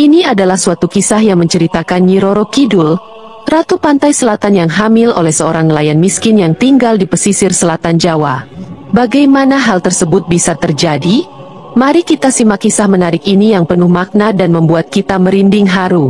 Ini adalah suatu kisah yang menceritakan Nyi Roro Kidul, ratu pantai selatan yang hamil oleh seorang nelayan miskin yang tinggal di pesisir selatan Jawa. Bagaimana hal tersebut bisa terjadi? Mari kita simak kisah menarik ini yang penuh makna dan membuat kita merinding haru.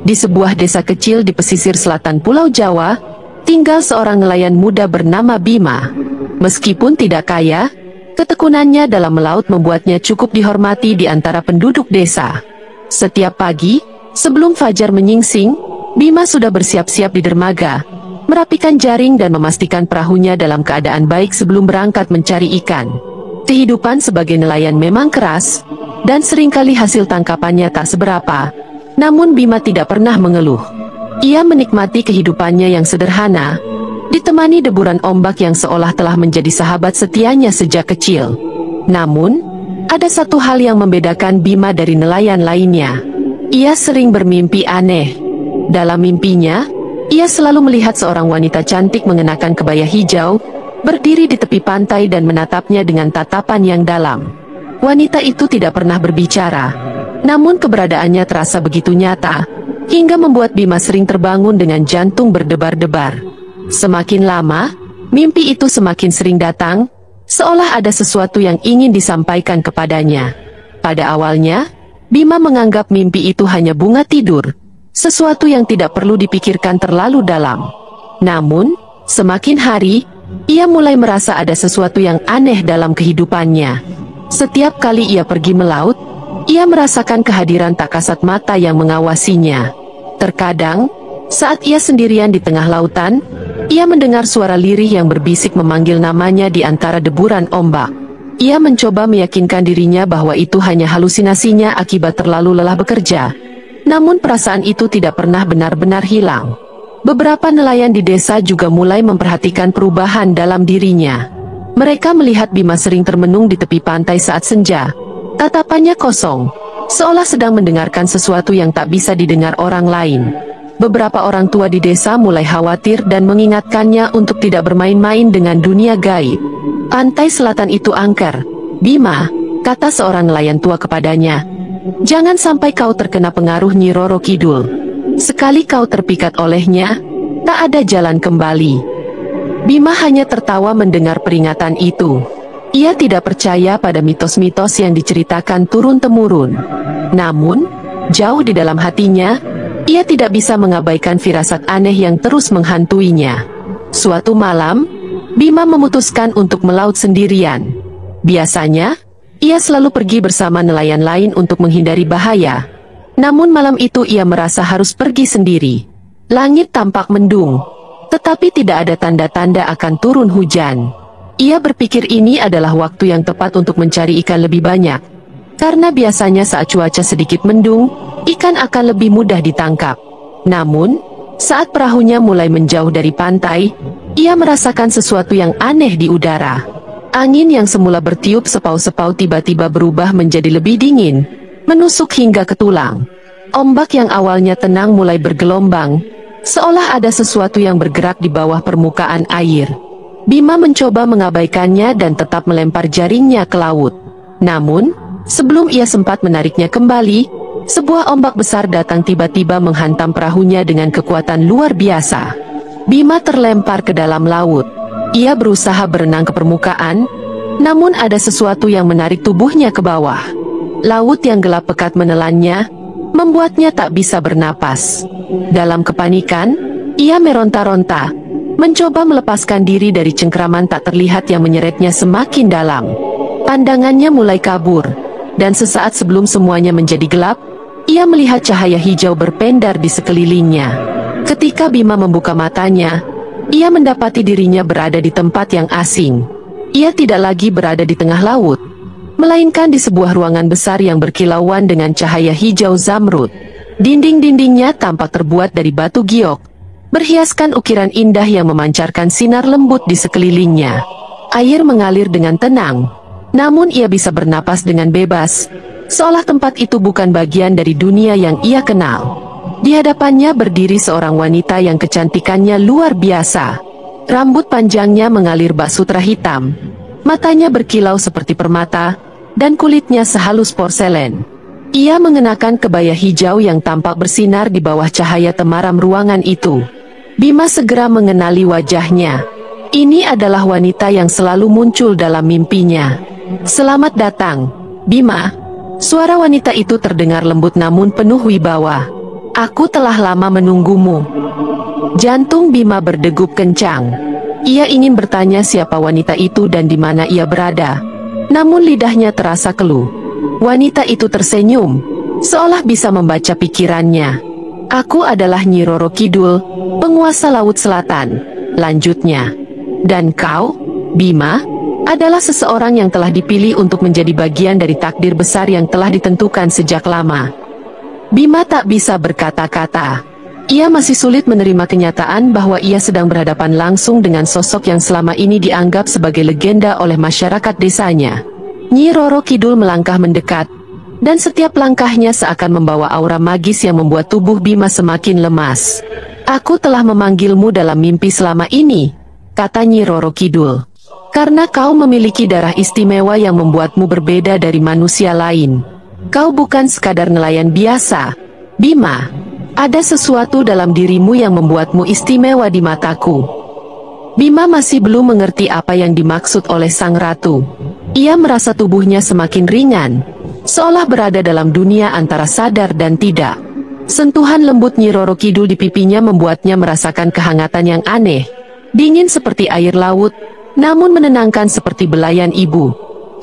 Di sebuah desa kecil di pesisir selatan Pulau Jawa, tinggal seorang nelayan muda bernama Bima. Meskipun tidak kaya, ketekunannya dalam melaut membuatnya cukup dihormati di antara penduduk desa. Setiap pagi, sebelum fajar menyingsing, Bima sudah bersiap-siap di dermaga, merapikan jaring dan memastikan perahunya dalam keadaan baik sebelum berangkat mencari ikan. Kehidupan sebagai nelayan memang keras, dan seringkali hasil tangkapannya tak seberapa, namun Bima tidak pernah mengeluh. Ia menikmati kehidupannya yang sederhana, ditemani deburan ombak yang seolah telah menjadi sahabat setianya sejak kecil. Namun, ada satu hal yang membedakan Bima dari nelayan lainnya. Ia sering bermimpi aneh. Dalam mimpinya, ia selalu melihat seorang wanita cantik mengenakan kebaya hijau, berdiri di tepi pantai dan menatapnya dengan tatapan yang dalam. Wanita itu tidak pernah berbicara, namun keberadaannya terasa begitu nyata, hingga membuat Bima sering terbangun dengan jantung berdebar-debar. Semakin lama, mimpi itu semakin sering datang, seolah ada sesuatu yang ingin disampaikan kepadanya. Pada awalnya, Bima menganggap mimpi itu hanya bunga tidur, sesuatu yang tidak perlu dipikirkan terlalu dalam. Namun, semakin hari, ia mulai merasa ada sesuatu yang aneh dalam kehidupannya. Setiap kali ia pergi melaut, ia merasakan kehadiran tak kasat mata yang mengawasinya. Terkadang, saat ia sendirian di tengah lautan, ia mendengar suara lirih yang berbisik memanggil namanya di antara deburan ombak. Ia mencoba meyakinkan dirinya bahwa itu hanya halusinasinya akibat terlalu lelah bekerja. Namun perasaan itu tidak pernah benar-benar hilang. Beberapa nelayan di desa juga mulai memperhatikan perubahan dalam dirinya. Mereka melihat Bima sering termenung di tepi pantai saat senja. Tatapannya kosong, seolah sedang mendengarkan sesuatu yang tak bisa didengar orang lain. Beberapa orang tua di desa mulai khawatir dan mengingatkannya untuk tidak bermain-main dengan dunia gaib. Pantai selatan itu angker, Bima, kata seorang nelayan tua kepadanya. Jangan sampai kau terkena pengaruh Nyi Roro Kidul. Sekali kau terpikat olehnya, tak ada jalan kembali. Bima hanya tertawa mendengar peringatan itu. Ia tidak percaya pada mitos-mitos yang diceritakan turun-temurun. Namun, jauh di dalam hatinya, ia tidak bisa mengabaikan firasat aneh yang terus menghantuinya. Suatu malam, Bima memutuskan untuk melaut sendirian. Biasanya, ia selalu pergi bersama nelayan lain untuk menghindari bahaya. Namun malam itu ia merasa harus pergi sendiri. Langit tampak mendung, tetapi tidak ada tanda-tanda akan turun hujan. Ia berpikir ini adalah waktu yang tepat untuk mencari ikan lebih banyak. Karena biasanya saat cuaca sedikit mendung, ikan akan lebih mudah ditangkap. Namun, saat perahunya mulai menjauh dari pantai, ia merasakan sesuatu yang aneh di udara. Angin yang semula bertiup sepau-sepau tiba-tiba berubah menjadi lebih dingin, menusuk hingga ke tulang. Ombak yang awalnya tenang mulai bergelombang, seolah ada sesuatu yang bergerak di bawah permukaan air. Bima mencoba mengabaikannya dan tetap melempar jaringnya ke laut. Namun, sebelum ia sempat menariknya kembali, sebuah ombak besar datang tiba-tiba menghantam perahunya dengan kekuatan luar biasa. Bima terlempar ke dalam laut. Ia berusaha berenang ke permukaan, namun ada sesuatu yang menarik tubuhnya ke bawah. Laut yang gelap pekat menelannya, membuatnya tak bisa bernapas. Dalam kepanikan, ia meronta-ronta, mencoba melepaskan diri dari cengkraman tak terlihat yang menyeretnya semakin dalam. Pandangannya mulai kabur, dan sesaat sebelum semuanya menjadi gelap, ia melihat cahaya hijau berpendar di sekelilingnya. Ketika Bima membuka matanya, ia mendapati dirinya berada di tempat yang asing. Ia tidak lagi berada di tengah laut, melainkan di sebuah ruangan besar yang berkilauan dengan cahaya hijau zamrud. Dinding-dindingnya tampak terbuat dari batu giok, berhiaskan ukiran indah yang memancarkan sinar lembut di sekelilingnya. Air mengalir dengan tenang, namun ia bisa bernapas dengan bebas, seolah tempat itu bukan bagian dari dunia yang ia kenal. Di hadapannya berdiri seorang wanita yang kecantikannya luar biasa. Rambut panjangnya mengalir bak sutra hitam, matanya berkilau seperti permata, dan kulitnya sehalus porselen. Ia mengenakan kebaya hijau yang tampak bersinar di bawah cahaya temaram ruangan itu. Bima segera mengenali wajahnya. Ini adalah wanita yang selalu muncul dalam mimpinya. "Selamat datang, Bima." Suara wanita itu terdengar lembut namun penuh wibawa. "Aku telah lama menunggumu." Jantung Bima berdegup kencang. Ia ingin bertanya siapa wanita itu dan di mana ia berada. Namun lidahnya terasa keluh. Wanita itu tersenyum, seolah bisa membaca pikirannya. "Aku adalah Nyi Roro Kidul, penguasa Laut Selatan," lanjutnya. "Dan kau, Bima, adalah seseorang yang telah dipilih untuk menjadi bagian dari takdir besar yang telah ditentukan sejak lama." Bima tak bisa berkata-kata. Ia masih sulit menerima kenyataan bahwa ia sedang berhadapan langsung dengan sosok yang selama ini dianggap sebagai legenda oleh masyarakat desanya. Nyi Roro Kidul melangkah mendekat, dan setiap langkahnya seakan membawa aura magis yang membuat tubuh Bima semakin lemas. "Aku telah memanggilmu dalam mimpi selama ini," kata Nyi Roro Kidul. "Karena kau memiliki darah istimewa yang membuatmu berbeda dari manusia lain. Kau bukan sekadar nelayan biasa, Bima. Ada sesuatu dalam dirimu yang membuatmu istimewa di mataku." Bima masih belum mengerti apa yang dimaksud oleh sang ratu. Ia merasa tubuhnya semakin ringan, seolah berada dalam dunia antara sadar dan tidak. Sentuhan lembut Nyi Roro Kidul di pipinya membuatnya merasakan kehangatan yang aneh. Dingin seperti air laut, namun menenangkan seperti belayan ibu.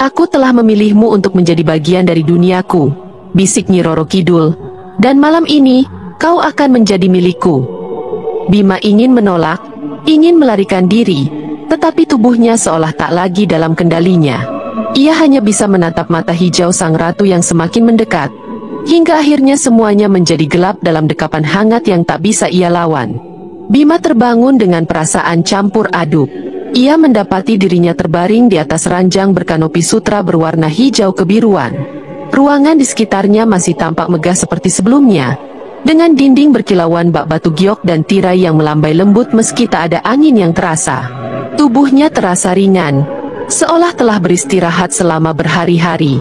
"Aku telah memilihmu untuk menjadi bagian dari duniaku," bisik Nyi Roro Kidul. "Dan malam ini, kau akan menjadi milikku." Bima ingin menolak, ingin melarikan diri, tetapi tubuhnya seolah tak lagi dalam kendalinya. Ia hanya bisa menatap mata hijau sang ratu yang semakin mendekat, hingga akhirnya semuanya menjadi gelap dalam dekapan hangat yang tak bisa ia lawan. Bima terbangun dengan perasaan campur aduk. Ia mendapati dirinya terbaring di atas ranjang berkanopi sutra berwarna hijau kebiruan. Ruangan di sekitarnya masih tampak megah seperti sebelumnya, dengan dinding berkilauan bak batu giok dan tirai yang melambai lembut meski tak ada angin yang terasa. Tubuhnya terasa ringan, seolah telah beristirahat selama berhari-hari.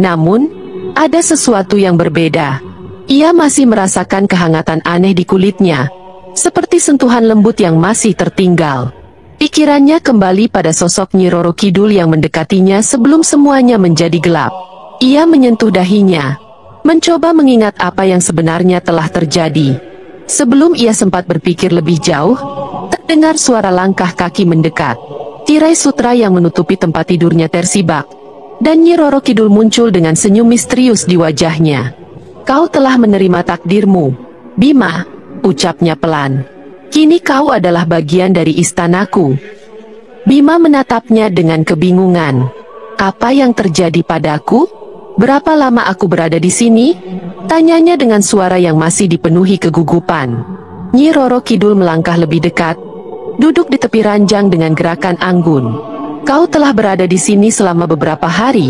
Namun, ada sesuatu yang berbeda. Ia masih merasakan kehangatan aneh di kulitnya, seperti sentuhan lembut yang masih tertinggal. Pikirannya kembali pada sosok Nyi Roro Kidul yang mendekatinya sebelum semuanya menjadi gelap. Ia menyentuh dahinya, mencoba mengingat apa yang sebenarnya telah terjadi. Sebelum ia sempat berpikir lebih jauh, terdengar suara langkah kaki mendekat. Tirai sutra yang menutupi tempat tidurnya tersibak, dan Nyi Roro Kidul muncul dengan senyum misterius di wajahnya. "Kau telah menerima takdirmu, Bima," ucapnya pelan. "Kini kau adalah bagian dari istanaku." Bima menatapnya dengan kebingungan. "Apa yang terjadi padaku? Berapa lama aku berada di sini?" tanyanya dengan suara yang masih dipenuhi kegugupan. Nyi Roro Kidul melangkah lebih dekat, duduk di tepi ranjang dengan gerakan anggun. "Kau telah berada di sini selama beberapa hari,"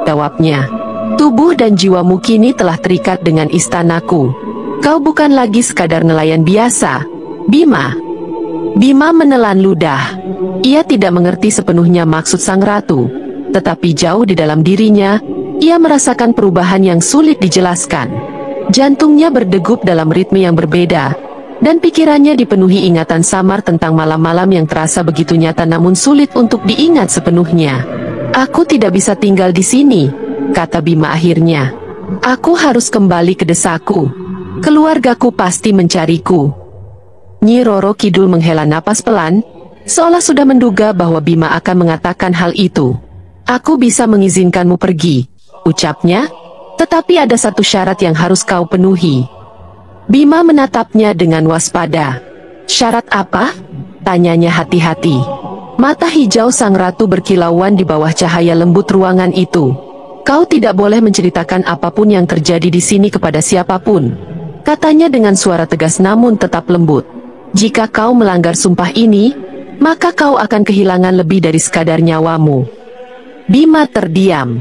jawabnya. "Tubuh dan jiwamu kini telah terikat dengan istanaku. Kau bukan lagi sekadar nelayan biasa, Bima." Bima menelan ludah. Ia tidak mengerti sepenuhnya maksud sang ratu, tetapi jauh di dalam dirinya, ia merasakan perubahan yang sulit dijelaskan. Jantungnya berdegup dalam ritme yang berbeda, dan pikirannya dipenuhi ingatan samar tentang malam-malam yang terasa begitu nyata namun sulit untuk diingat sepenuhnya. "Aku tidak bisa tinggal di sini," kata Bima akhirnya. "Aku harus kembali ke desaku. Keluargaku pasti mencariku." Nyi Roro Kidul menghela napas pelan, seolah sudah menduga bahwa Bima akan mengatakan hal itu. "Aku bisa mengizinkanmu pergi," ucapnya, "tetapi ada satu syarat yang harus kau penuhi." Bima menatapnya dengan waspada. "Syarat apa?" tanyanya hati-hati. Mata hijau sang ratu berkilauan di bawah cahaya lembut ruangan itu. "Kau tidak boleh menceritakan apapun yang terjadi di sini kepada siapapun," katanya dengan suara tegas namun tetap lembut. "Jika kau melanggar sumpah ini, maka kau akan kehilangan lebih dari sekadar nyawamu." Bima terdiam.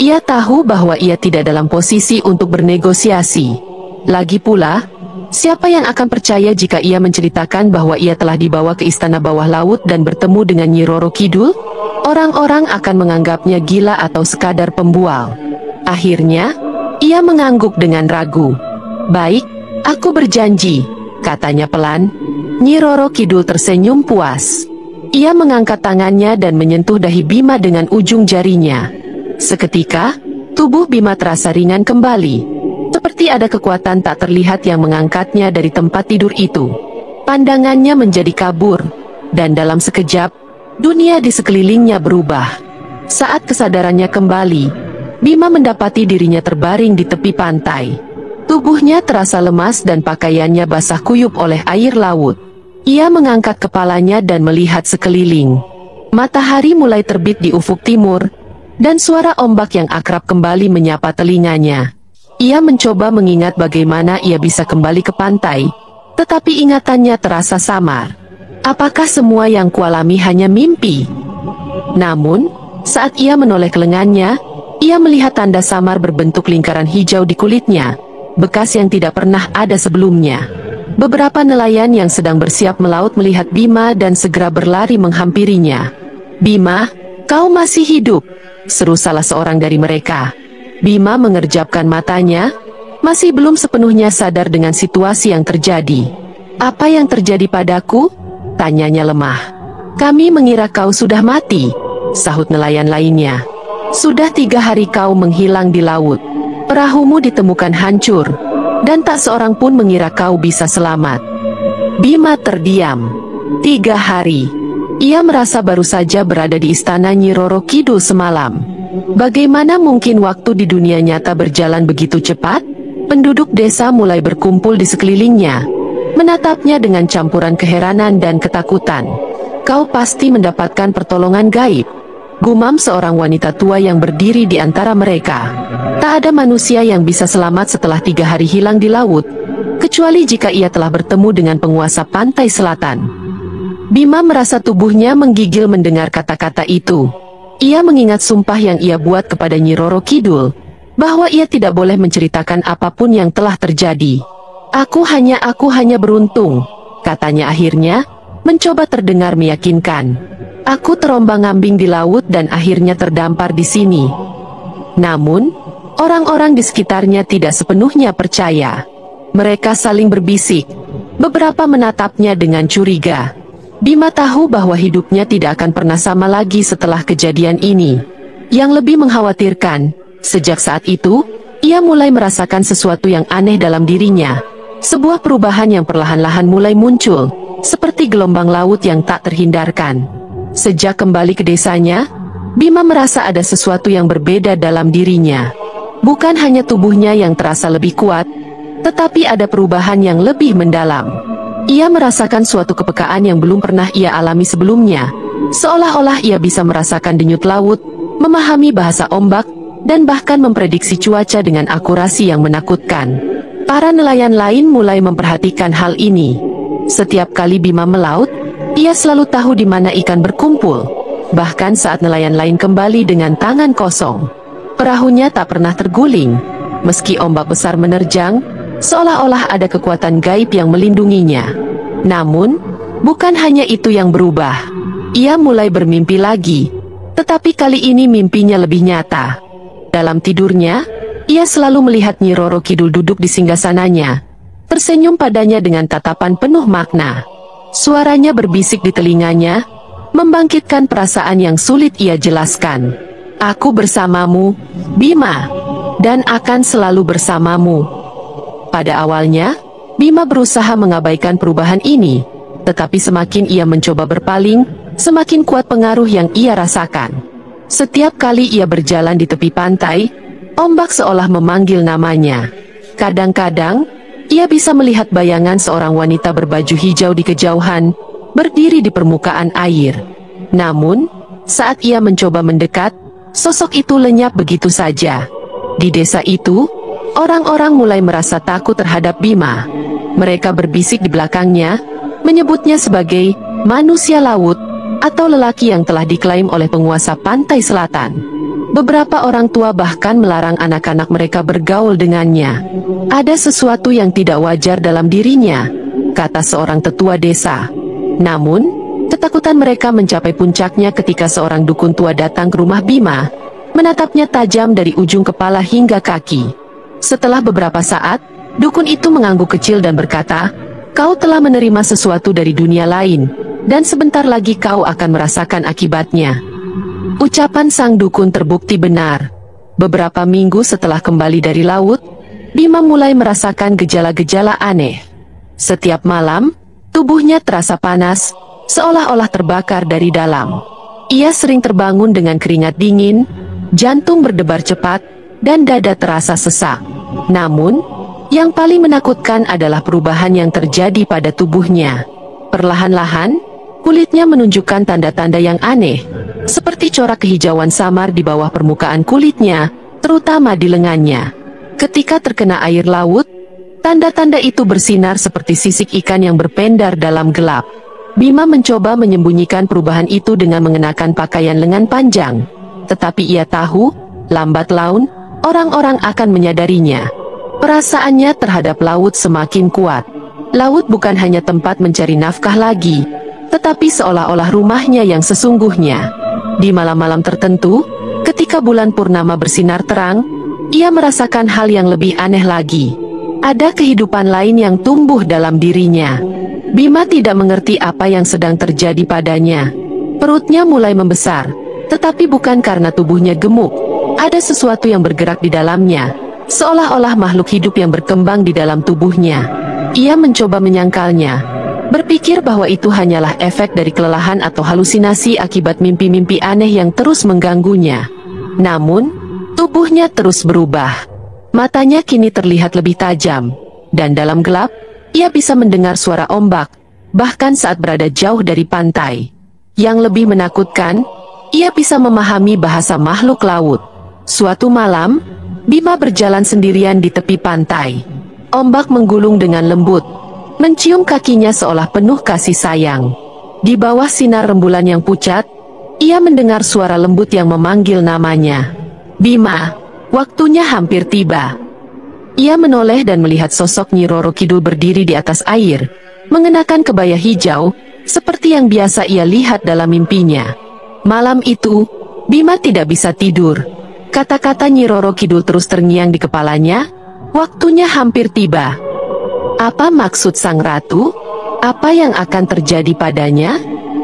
Ia tahu bahwa ia tidak dalam posisi untuk bernegosiasi. Lagi pula, siapa yang akan percaya jika ia menceritakan bahwa ia telah dibawa ke istana bawah laut dan bertemu dengan Nyi Roro Kidul? Orang-orang akan menganggapnya gila atau sekadar pembual. Akhirnya, Ia mengangguk dengan ragu. "Baik, aku berjanji," katanya pelan. Nyi Roro Kidul tersenyum puas. Ia mengangkat tangannya dan menyentuh dahi Bima dengan ujung jarinya. Seketika, tubuh Bima terasa ringan kembali. Seperti ada kekuatan tak terlihat yang mengangkatnya dari tempat tidur itu. Pandangannya menjadi kabur, dan dalam sekejap, dunia di sekelilingnya berubah. Saat kesadarannya kembali, Bima mendapati dirinya terbaring di tepi pantai. Tubuhnya terasa lemas dan pakaiannya basah kuyup oleh air laut. Ia mengangkat kepalanya dan melihat sekeliling. Matahari mulai terbit di ufuk timur, dan suara ombak yang akrab kembali menyapa telinganya. Ia mencoba mengingat bagaimana ia bisa kembali ke pantai, tetapi ingatannya terasa samar. Apakah semua yang kualami hanya mimpi? Namun, saat ia menoleh ke lengannya, ia melihat tanda samar berbentuk lingkaran hijau di kulitnya, bekas yang tidak pernah ada sebelumnya. Beberapa nelayan yang sedang bersiap melaut melihat Bima dan segera berlari menghampirinya. "Bima, kau masih hidup," seru salah seorang dari mereka. Bima mengerjapkan matanya, masih belum sepenuhnya sadar dengan situasi yang terjadi. "Apa yang terjadi padaku?" tanyanya lemah. "Kami mengira kau sudah mati," sahut nelayan lainnya. "Sudah 3 hari kau menghilang di laut. Perahumu ditemukan hancur, dan tak seorang pun mengira kau bisa selamat." Bima terdiam. 3 hari. Ia merasa baru saja berada di istana Nyi Roro Kidul semalam. Bagaimana mungkin waktu di dunia nyata berjalan begitu cepat? Penduduk desa mulai berkumpul di sekelilingnya, menatapnya dengan campuran keheranan dan ketakutan. "Kau pasti mendapatkan pertolongan gaib," gumam seorang wanita tua yang berdiri di antara mereka. "Tak ada manusia yang bisa selamat setelah 3 hari hilang di laut, kecuali jika ia telah bertemu dengan penguasa pantai selatan." Bima merasa tubuhnya menggigil mendengar kata-kata itu. Ia mengingat sumpah yang ia buat kepada Nyi Roro Kidul, bahwa ia tidak boleh menceritakan apapun yang telah terjadi. Aku hanya beruntung," katanya akhirnya, mencoba terdengar meyakinkan. "Aku terombang-ambing di laut dan akhirnya terdampar di sini." Namun, orang-orang di sekitarnya tidak sepenuhnya percaya. Mereka saling berbisik. Beberapa menatapnya dengan curiga. Bima tahu bahwa hidupnya tidak akan pernah sama lagi setelah kejadian ini. Yang lebih mengkhawatirkan, sejak saat itu, ia mulai merasakan sesuatu yang aneh dalam dirinya. Sebuah perubahan yang perlahan-lahan mulai muncul, seperti gelombang laut yang tak terhindarkan. Sejak kembali ke desanya, Bima merasa ada sesuatu yang berbeda dalam dirinya. Bukan hanya tubuhnya yang terasa lebih kuat, tetapi ada perubahan yang lebih mendalam. Ia merasakan suatu kepekaan yang belum pernah ia alami sebelumnya. Seolah-olah ia bisa merasakan denyut laut, memahami bahasa ombak, dan bahkan memprediksi cuaca dengan akurasi yang menakutkan. Para nelayan lain mulai memperhatikan hal ini. Setiap kali Bima melaut, ia selalu tahu di mana ikan berkumpul. Bahkan saat nelayan lain kembali dengan tangan kosong, perahunya tak pernah terguling. Meski ombak besar menerjang, seolah-olah ada kekuatan gaib yang melindunginya. Namun, bukan hanya itu yang berubah. Ia mulai bermimpi lagi, tetapi kali ini mimpinya lebih nyata. Dalam tidurnya, ia selalu melihat Nyi Roro Kidul duduk di singgasananya, tersenyum padanya dengan tatapan penuh makna. Suaranya berbisik di telinganya, membangkitkan perasaan yang sulit ia jelaskan. "Aku bersamamu, Bima, dan akan selalu bersamamu." Pada awalnya, Bima berusaha mengabaikan perubahan ini, tetapi semakin ia mencoba berpaling, semakin kuat pengaruh yang ia rasakan. Setiap kali ia berjalan di tepi pantai, ombak seolah memanggil namanya. Kadang-kadang, ia bisa melihat bayangan seorang wanita berbaju hijau di kejauhan, berdiri di permukaan air. Namun, saat ia mencoba mendekat, sosok itu lenyap begitu saja. Di desa itu, orang-orang mulai merasa takut terhadap Bima. Mereka berbisik di belakangnya, menyebutnya sebagai manusia laut, atau lelaki yang telah diklaim oleh penguasa pantai selatan. Beberapa orang tua bahkan melarang anak-anak mereka bergaul dengannya. "Ada sesuatu yang tidak wajar dalam dirinya," kata seorang tetua desa. Namun, ketakutan mereka mencapai puncaknya ketika seorang dukun tua datang ke rumah Bima, menatapnya tajam dari ujung kepala hingga kaki. Setelah beberapa saat, dukun itu mengangguk kecil dan berkata, "Kau telah menerima sesuatu dari dunia lain, dan sebentar lagi kau akan merasakan akibatnya." Ucapan sang dukun terbukti benar. Beberapa minggu setelah kembali dari laut, Bima mulai merasakan gejala-gejala aneh. Setiap malam, tubuhnya terasa panas, seolah-olah terbakar dari dalam. Ia sering terbangun dengan keringat dingin, jantung berdebar cepat, dan dada terasa sesak. Namun, yang paling menakutkan adalah perubahan yang terjadi pada tubuhnya. Perlahan-lahan, kulitnya menunjukkan tanda-tanda yang aneh, seperti corak kehijauan samar di bawah permukaan kulitnya, terutama di lengannya. Ketika terkena air laut, tanda-tanda itu bersinar seperti sisik ikan yang berpendar dalam gelap. Bima mencoba menyembunyikan perubahan itu dengan mengenakan pakaian lengan panjang. Tetapi ia tahu, lambat laun, orang-orang akan menyadarinya. Perasaannya terhadap laut semakin kuat. Laut bukan hanya tempat mencari nafkah lagi, tetapi seolah-olah rumahnya yang sesungguhnya. Di malam-malam tertentu, ketika bulan purnama bersinar terang, ia merasakan hal yang lebih aneh lagi. Ada kehidupan lain yang tumbuh dalam dirinya. Bima tidak mengerti apa yang sedang terjadi padanya. Perutnya mulai membesar, tetapi bukan karena tubuhnya gemuk. Ada sesuatu yang bergerak di dalamnya, seolah-olah makhluk hidup yang berkembang di dalam tubuhnya. Ia mencoba menyangkalnya, berpikir bahwa itu hanyalah efek dari kelelahan atau halusinasi akibat mimpi-mimpi aneh yang terus mengganggunya. Namun, tubuhnya terus berubah. Matanya kini terlihat lebih tajam, dan dalam gelap, ia bisa mendengar suara ombak, bahkan saat berada jauh dari pantai. Yang lebih menakutkan, ia bisa memahami bahasa makhluk laut. Suatu malam, Bima berjalan sendirian di tepi pantai. Ombak menggulung dengan lembut, mencium kakinya seolah penuh kasih sayang. Di bawah sinar rembulan yang pucat, ia mendengar suara lembut yang memanggil namanya. "Bima, waktunya hampir tiba." Ia menoleh dan melihat sosok Nyi Roro Kidul berdiri di atas air, mengenakan kebaya hijau, seperti yang biasa ia lihat dalam mimpinya. Malam itu, Bima tidak bisa tidur. Kata-kata Nyi Roro Kidul terus terngiang di kepalanya, "Waktunya hampir tiba." Apa maksud sang ratu? Apa yang akan terjadi padanya?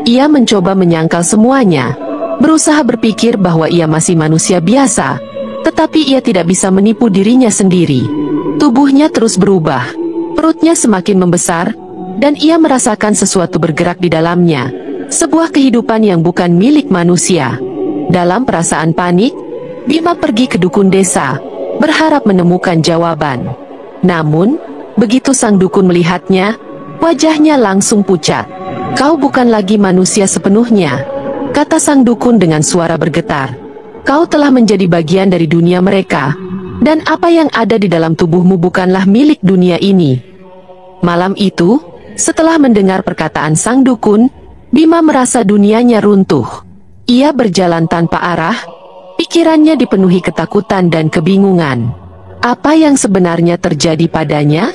Ia mencoba menyangkal semuanya, berusaha berpikir bahwa ia masih manusia biasa, tetapi ia tidak bisa menipu dirinya sendiri. Tubuhnya terus berubah, perutnya semakin membesar, dan ia merasakan sesuatu bergerak di dalamnya, sebuah kehidupan yang bukan milik manusia. Dalam perasaan panik, Bima pergi ke dukun desa, berharap menemukan jawaban. Namun, begitu sang dukun melihatnya, wajahnya langsung pucat. "Kau bukan lagi manusia sepenuhnya," kata sang dukun dengan suara bergetar. "Kau telah menjadi bagian dari dunia mereka, dan apa yang ada di dalam tubuhmu bukanlah milik dunia ini." Malam itu, setelah mendengar perkataan sang dukun, Bima merasa dunianya runtuh. Ia berjalan tanpa arah, pikirannya dipenuhi ketakutan dan kebingungan. Apa yang sebenarnya terjadi padanya?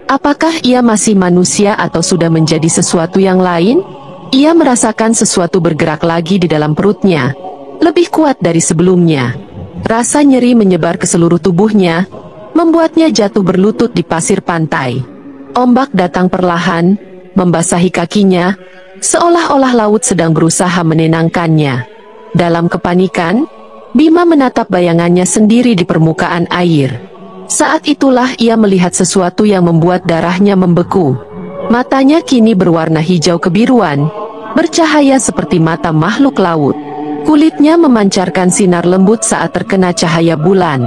Apakah ia masih manusia atau sudah menjadi sesuatu yang lain? Ia merasakan sesuatu bergerak lagi di dalam perutnya, lebih kuat dari sebelumnya. Rasa nyeri menyebar ke seluruh tubuhnya, membuatnya jatuh berlutut di pasir pantai. Ombak datang perlahan, membasahi kakinya, seolah-olah laut sedang berusaha menenangkannya. Dalam kepanikan, Bima menatap bayangannya sendiri di permukaan air. Saat itulah ia melihat sesuatu yang membuat darahnya membeku. Matanya kini berwarna hijau kebiruan, bercahaya seperti mata makhluk laut. Kulitnya memancarkan sinar lembut saat terkena cahaya bulan.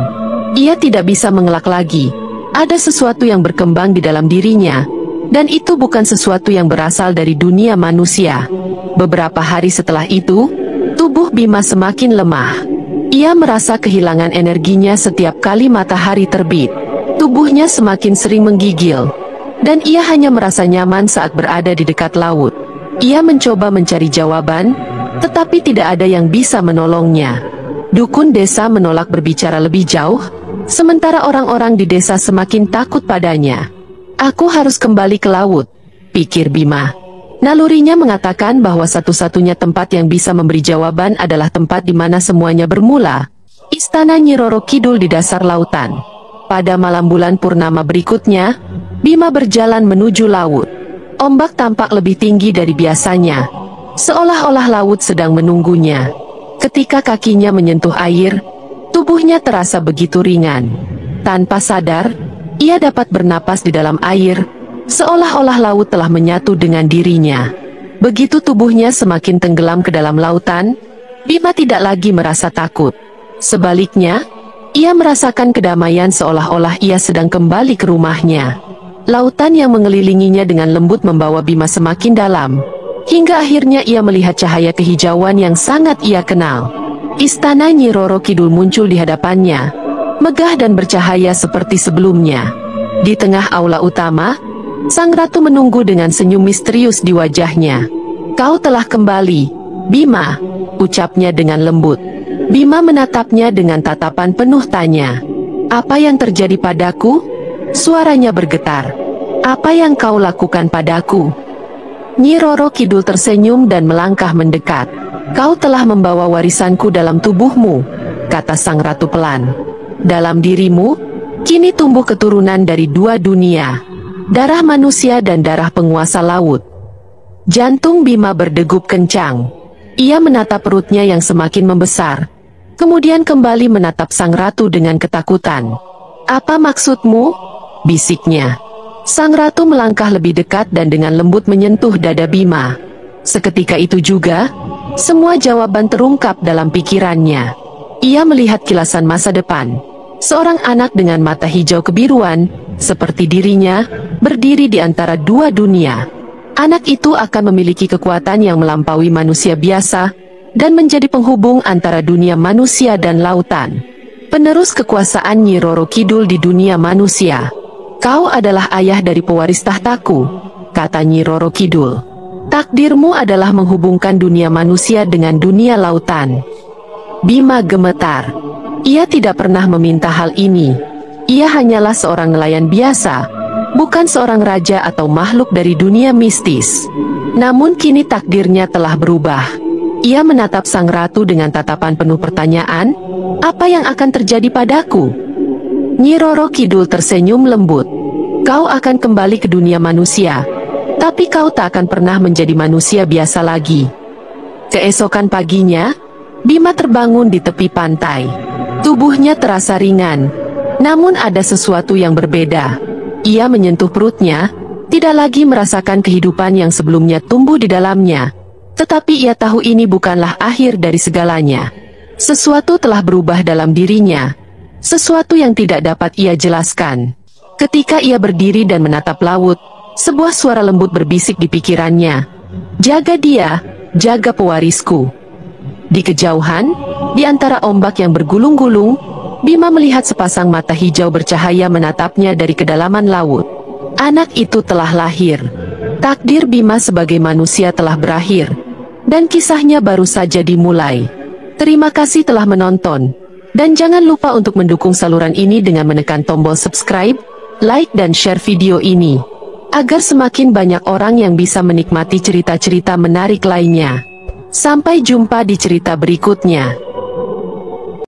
Ia tidak bisa mengelak lagi. Ada sesuatu yang berkembang di dalam dirinya, dan itu bukan sesuatu yang berasal dari dunia manusia. Beberapa hari setelah itu, tubuh Bima semakin lemah. Ia merasa kehilangan energinya setiap kali matahari terbit. Tubuhnya semakin sering menggigil, dan ia hanya merasa nyaman saat berada di dekat laut. Ia mencoba mencari jawaban, tetapi tidak ada yang bisa menolongnya. Dukun desa menolak berbicara lebih jauh, sementara orang-orang di desa semakin takut padanya. "Aku harus kembali ke laut," pikir Bima. Nalurinya mengatakan bahwa satu-satunya tempat yang bisa memberi jawaban adalah tempat di mana semuanya bermula, Istana Nyi Roro Kidul di dasar lautan. Pada malam bulan purnama berikutnya, Bima berjalan menuju laut. Ombak tampak lebih tinggi dari biasanya, seolah-olah laut sedang menunggunya. Ketika kakinya menyentuh air, tubuhnya terasa begitu ringan. Tanpa sadar, ia dapat bernapas di dalam air, seolah-olah laut telah menyatu dengan dirinya. Begitu tubuhnya semakin tenggelam ke dalam lautan, Bima tidak lagi merasa takut. Sebaliknya, ia merasakan kedamaian seolah-olah ia sedang kembali ke rumahnya. Lautan yang mengelilinginya dengan lembut membawa Bima semakin dalam, hingga akhirnya ia melihat cahaya kehijauan yang sangat ia kenal. Istana Nyi Roro Kidul muncul di hadapannya, megah dan bercahaya seperti sebelumnya. Di tengah aula utama, sang ratu menunggu dengan senyum misterius di wajahnya. "Kau telah kembali, Bima," ucapnya dengan lembut. Bima menatapnya dengan tatapan penuh tanya. "Apa yang terjadi padaku?" Suaranya bergetar. "Apa yang kau lakukan padaku?" Nyi Roro Kidul tersenyum dan melangkah mendekat. "Kau telah membawa warisanku dalam tubuhmu," kata sang ratu pelan. "Dalam dirimu, kini tumbuh keturunan dari dua dunia, darah manusia dan darah penguasa laut." Jantung Bima berdegup kencang. Ia menatap perutnya yang semakin membesar, kemudian kembali menatap sang ratu dengan ketakutan. "Apa maksudmu?" bisiknya. Sang ratu melangkah lebih dekat dan dengan lembut menyentuh dada Bima. Seketika itu juga, semua jawaban terungkap dalam pikirannya. Ia melihat kilasan masa depan. Seorang anak dengan mata hijau kebiruan, seperti dirinya, berdiri di antara dua dunia. Anak itu akan memiliki kekuatan yang melampaui manusia biasa, dan menjadi penghubung antara dunia manusia dan lautan. Penerus kekuasaan Nyi Roro Kidul di dunia manusia. "Kau adalah ayah dari pewaris tahtaku," kata Nyi Roro Kidul. "Takdirmu adalah menghubungkan dunia manusia dengan dunia lautan." Bima gemetar. Ia tidak pernah meminta hal ini. Ia hanyalah seorang nelayan biasa, bukan seorang raja atau makhluk dari dunia mistis. Namun kini takdirnya telah berubah. Ia menatap sang ratu dengan tatapan penuh pertanyaan, "Apa yang akan terjadi padaku?" Nyi Roro Kidul tersenyum lembut. "Kau akan kembali ke dunia manusia, tapi kau tak akan pernah menjadi manusia biasa lagi." Keesokan paginya, Bima terbangun di tepi pantai. Tubuhnya terasa ringan, namun ada sesuatu yang berbeda. Ia menyentuh perutnya, tidak lagi merasakan kehidupan yang sebelumnya tumbuh di dalamnya. Tetapi ia tahu ini bukanlah akhir dari segalanya. Sesuatu telah berubah dalam dirinya, sesuatu yang tidak dapat ia jelaskan. Ketika ia berdiri dan menatap laut, sebuah suara lembut berbisik di pikirannya, "Jaga dia, jaga pewarisku." Di kejauhan, di antara ombak yang bergulung-gulung, Bima melihat sepasang mata hijau bercahaya menatapnya dari kedalaman laut. Anak itu telah lahir. Takdir Bima sebagai manusia telah berakhir, dan kisahnya baru saja dimulai. Terima kasih telah menonton, dan jangan lupa untuk mendukung saluran ini dengan menekan tombol subscribe, like dan share video ini, agar semakin banyak orang yang bisa menikmati cerita-cerita menarik lainnya. Sampai jumpa di cerita berikutnya.